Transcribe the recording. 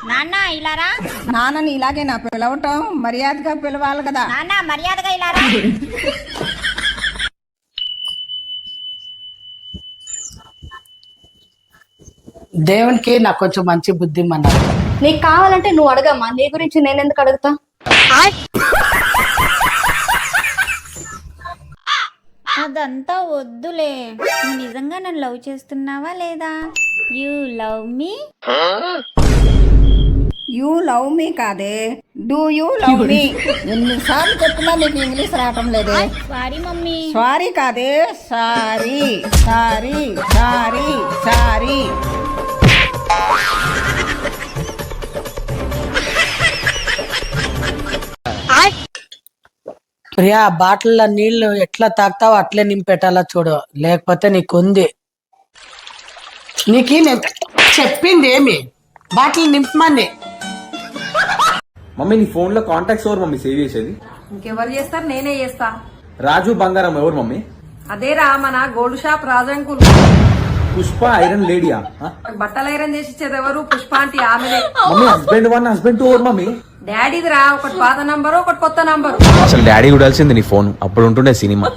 నాన్న ఇలారా. నాన్నని ఇలాగే నా పిలవటం, మర్యాదగా పిలవాలి కదా. నాన్న మర్యాదగా ఇలారా. దేవునికి నాకు కొంచెం మంచి బుద్ధి అన్నారు. నీకు కావాలంటే నువ్వు అడగమ్మా, నీ గురించి నేను ఎందుకు అడుగుతా? అదంతా వద్దులే. నువ్వు నిజంగా నన్ను లవ్ చేస్తున్నావా లేదా? You love me? You love మీ కాదే, డూ యూ లవ్ మీ. ఎన్నిసార్లు చెప్పినా నీకు ఇంగ్లీష్ రావటం లేదే. Sorry mummy. సారీ కాదే, sorry sorry sorry sorry. Priya, బాటిల్లో నీళ్లు ఎట్లా తాగుతావో అట్లే నింపెట్టాలా చూడు, లేకపోతే నీకుంది. నీకు నేను చెప్పింది ఏమి, బాటిల్ నింపమని. మమ్మీ నీ ఫోన్ లో కాంటాక్ట్స్ ఎవరు మమ్మీ సేవ్ చేసేది? ఇంకెవరు చేస్తారు? నేనే చేస్తా. రాజు బంగారం ఎవరు మమ్మీ? అదేరా మన గోల్డ్ షాప్ రాజంకుల్. పుష్ప ఐరన్ లేడీయా? బట్టలు ఐరన్ చేసి ఇచ్చేది ఎవరు? పుష్ప ఆంటీ, ఆమెదే. Mummy husband one husband two ఎవరు మమ్మీ? డాడీదిరా, ఒకటి పాత నంబరు, ఒకటి కొత్త నంబరు. అసలు డాడీ ఉండాల్సింది నీ ఫోన్, అప్పుడు ఉంటుండే సినిమా.